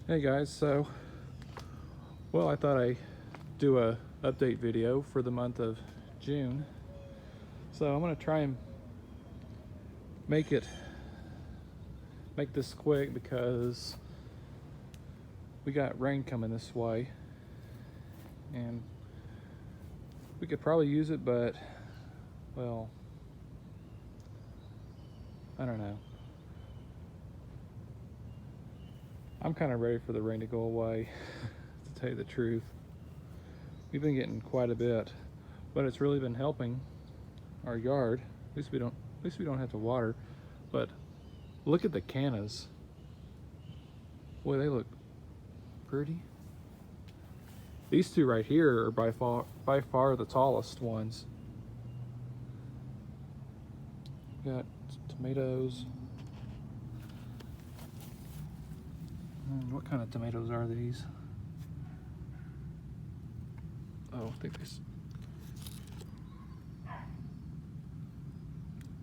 Hey guys, I thought I'd do a update video for the month of June. So I'm gonna try and make this quick because we got rain coming this way and we could probably use it, but well, I don't know. I'm kind of ready for the rain to go away, to tell you the truth. We've been getting quite a bit, but it's really been helping our yard. At least we don't have to water. But look at the cannas. Boy, they look pretty. These two right here are by far the tallest ones. Got tomatoes. What kind of tomatoes are these? Oh, I think this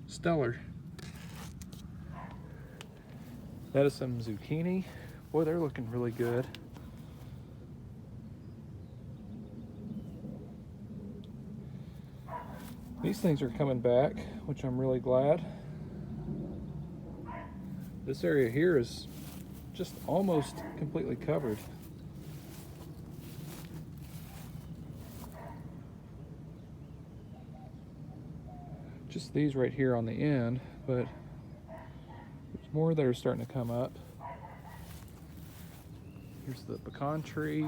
Stellar. That is some zucchini. Boy, they're looking really good. These things are coming back, which I'm really glad. This area here is just almost completely covered. Just these right here on the end, but there's more that are starting to come up. Here's the pecan tree.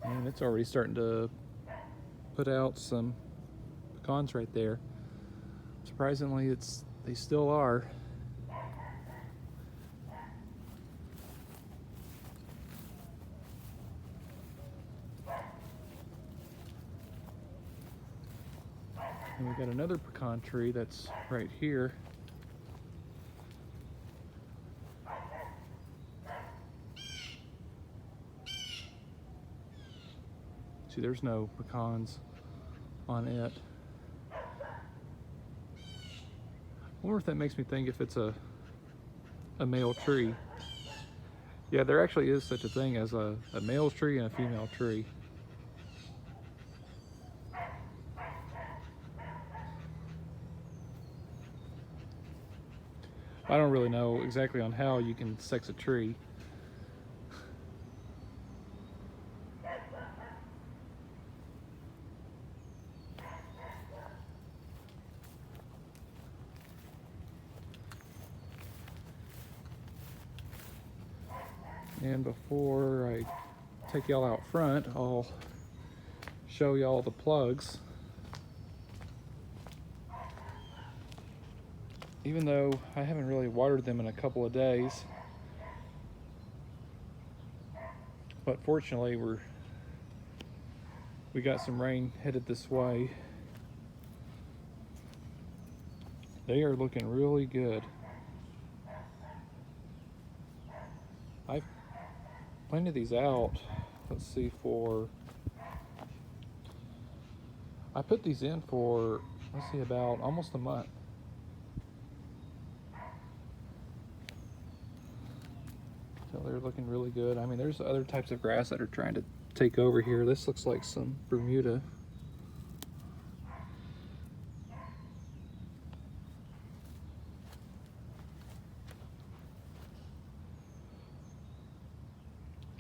And it's already starting to put out some pecans right there. Surprisingly, they still are. And we got another pecan tree that's right here. See, there's no pecans on it. I wonder if that makes me think if it's a male tree. Yeah, there actually is such a thing as a male tree and a female tree. I don't really know exactly on how you can sex a tree. And before I take y'all out front, I'll show y'all the plugs. Even though I haven't really watered them in a couple of days, but fortunately we got some rain headed this way. They are looking really good. I've planted these out, let's see, I put these in for, let's see, about almost a month. So they're looking really good. I mean, there's other types of grass that are trying to take over here. This looks like some Bermuda.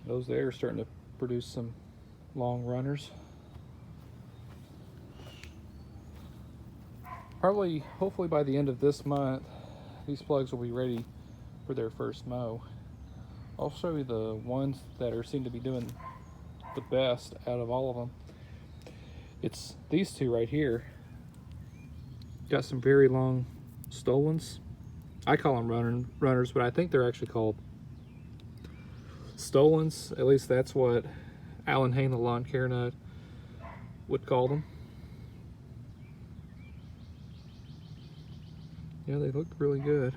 Those there are starting to produce some long runners. Probably, hopefully by the end of this month, these plugs will be ready for their first mow. I'll show you the ones that seem to be doing the best out of all of them. It's these two right here. Got some very long stolons. I call them runners, but I think they're actually called stolons. At least that's what Alan Hain, the lawn care nut, would call them. Yeah, they look really good.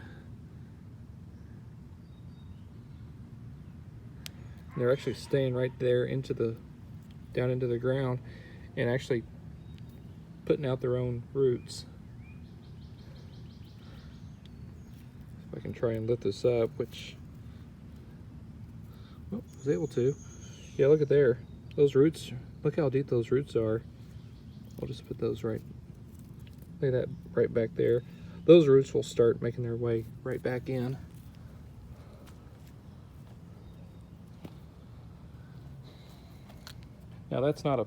They're actually staying right there down into the ground and actually putting out their own roots. If I can try and lift this up, which, well, I was able to. Yeah, look at there. Those roots, look how deep those roots are. I'll just put those right, lay that right back there. Those roots will start making their way right back in. Now that's not a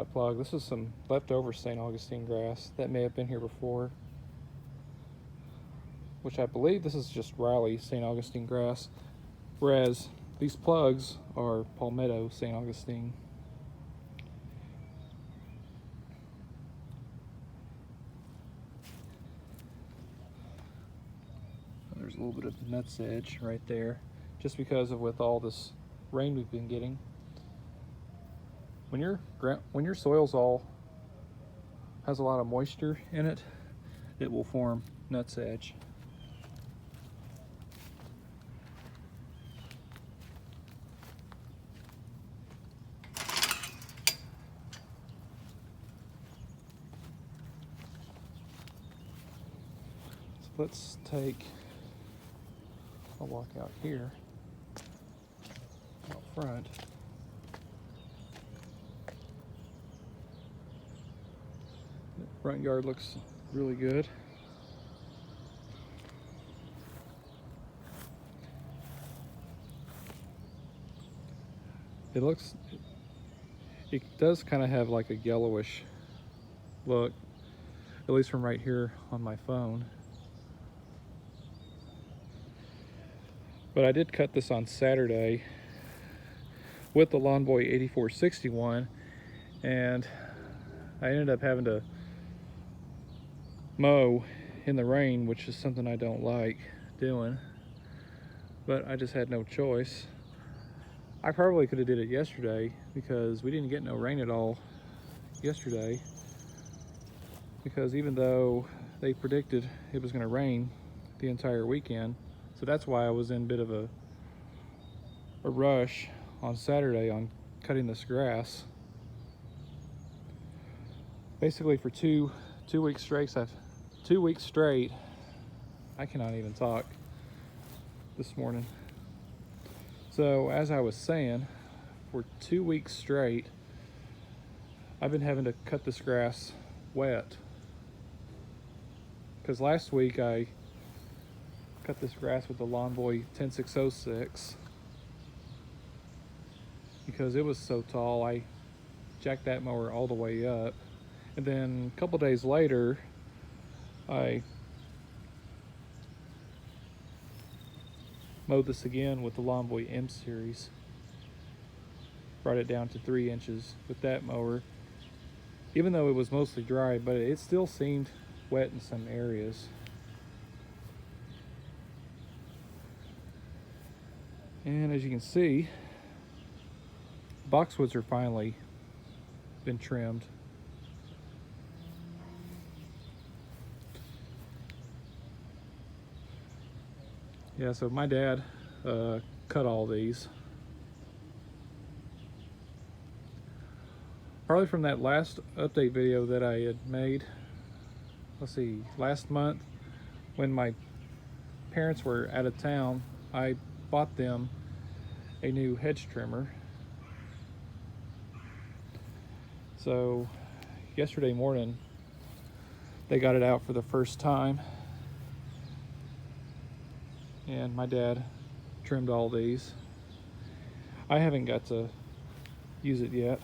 plug. This is some leftover St. Augustine grass that may have been here before, which I believe this is just Riley St. Augustine grass, whereas these plugs are Palmetto St. Augustine. There's a little bit of nutsedge right there, just because of with all this rain we've been getting. When your soil's all has a lot of moisture in it, it will form nutsedge. So let's take a walk out here, out front. The front yard looks really good. It does kind of have like a yellowish look, at least from right here on my phone. But I did cut this on Saturday with the Lawn Boy 8461, and I ended up having to mow in the rain, which is something I don't like doing, but I just had no choice. I probably could have did it yesterday because we didn't get no rain at all yesterday, because even though they predicted it was going to rain the entire weekend, so that's why I was in a bit of a rush on Saturday on cutting this grass. Basically for two weeks straight, 2 weeks straight, I cannot even talk this morning. So as I was saying, for 2 weeks straight, I've been having to cut this grass wet. Because last week I cut this grass with the Lawn Boy 10606 because it was so tall. I jacked that mower all the way up, and then a couple days later I mowed this again with the Lawn Boy M series, brought it down to 3 inches with that mower, even though it was mostly dry, but it still seemed wet in some areas. And as you can see, boxwoods are finally been trimmed. Yeah, so my dad cut all these. Probably from that last update video that I had made, let's see, last month when my parents were out of town, I bought them a new hedge trimmer. So yesterday morning they got it out for the first time, and my dad trimmed all these. I haven't got to use it yet.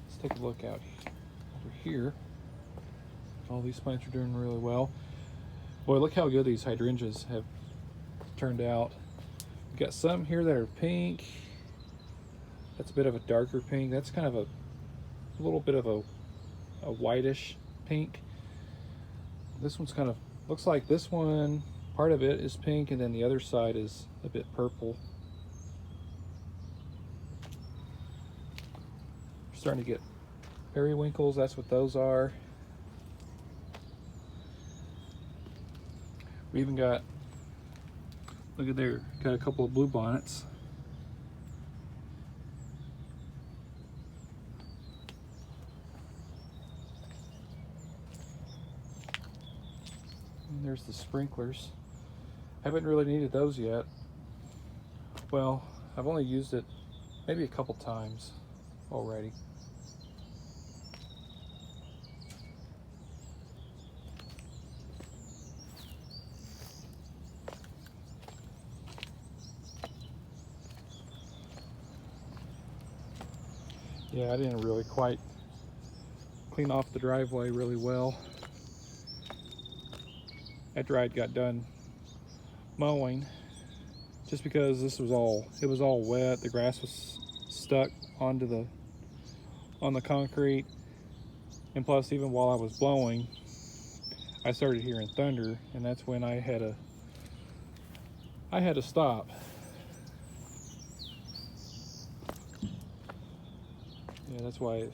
Let's take a look out over here. All these plants are doing really well. Boy, look how good these hydrangeas have turned out. We've got some here that are pink. That's a bit of a darker pink. That's kind of a little bit of a whitish pink. This one's kind of, looks like this one, part of it is pink, and then the other side is a bit purple. We're starting to get periwinkles, that's what those are. We even got, look at there, got a couple of blue bonnets. there's the sprinklers. Haven't really needed those yet. Well, I've only used it maybe a couple times already. Yeah, I didn't really quite clean off the driveway really well after I got done mowing, just because it was all wet. The grass was stuck on the concrete, and plus, even while I was blowing, I started hearing thunder, and that's when I had to stop. Yeah, that's why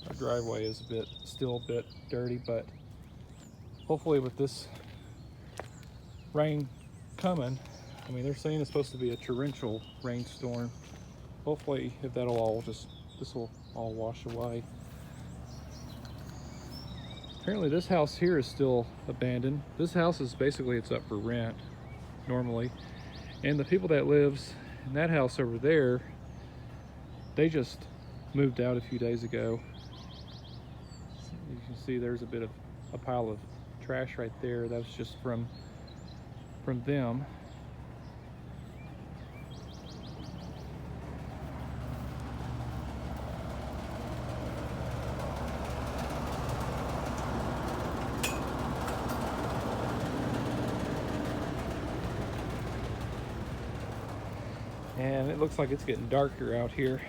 our driveway is still a bit dirty, but hopefully with this rain coming, I mean, they're saying it's supposed to be a torrential rainstorm. Hopefully, if this will all wash away. Apparently this house here is still abandoned. This house is basically, it's up for rent normally. And the people that lives in that house over there, they just moved out a few days ago. You can see there's a pile of trash right there. That's just from them. And it looks like it's getting darker out here.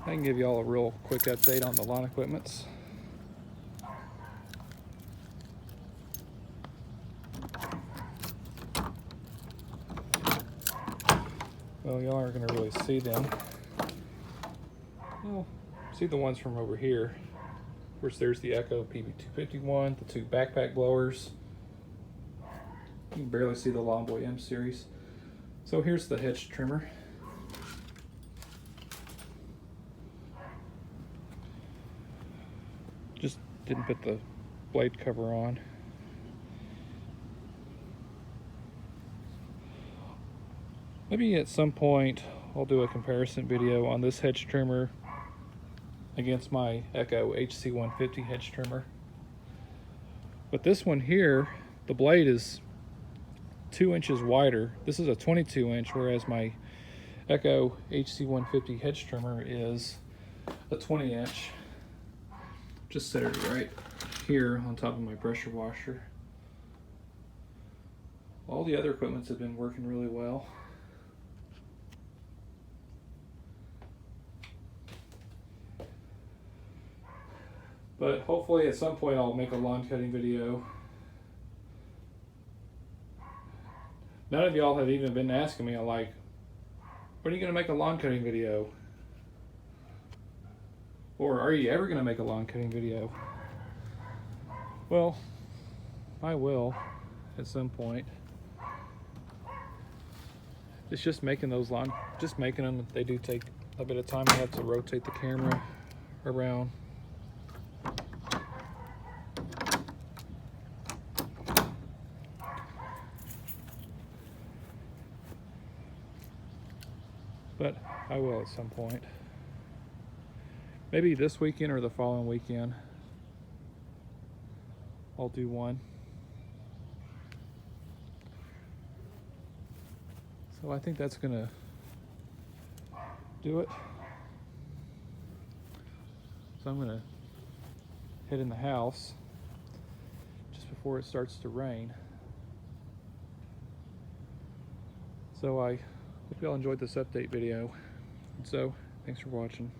I can give you all a real quick update on the lawn equipments. Well, y'all aren't going to really see them. You'll see the ones from over here. Of course, there's the Echo PB251, the two backpack blowers. You can barely see the Lawnboy M series. So here's the hedge trimmer. Just didn't put the blade cover on. Maybe at some point I'll do a comparison video on this hedge trimmer against my Echo HC150 hedge trimmer. But this one here, the blade is 2 inches wider. This is a 22 inch, whereas my Echo HC150 hedge trimmer is a 20 inch. Just set it right here on top of my pressure washer. All the other equipments have been working really well. But hopefully at some point I'll make a lawn cutting video. None of y'all have even been asking me, like, when are you going to make a lawn cutting video? Or are you ever going to make a lawn cutting video? Well, I will at some point. It's just making those just making them, they do take a bit of time. I have to rotate the camera around. But I will at some point. Maybe this weekend or the following weekend, I'll do one. So I think that's gonna do it. So I'm gonna head in the house just before it starts to rain. So I hope y'all enjoyed this update video. So thanks for watching.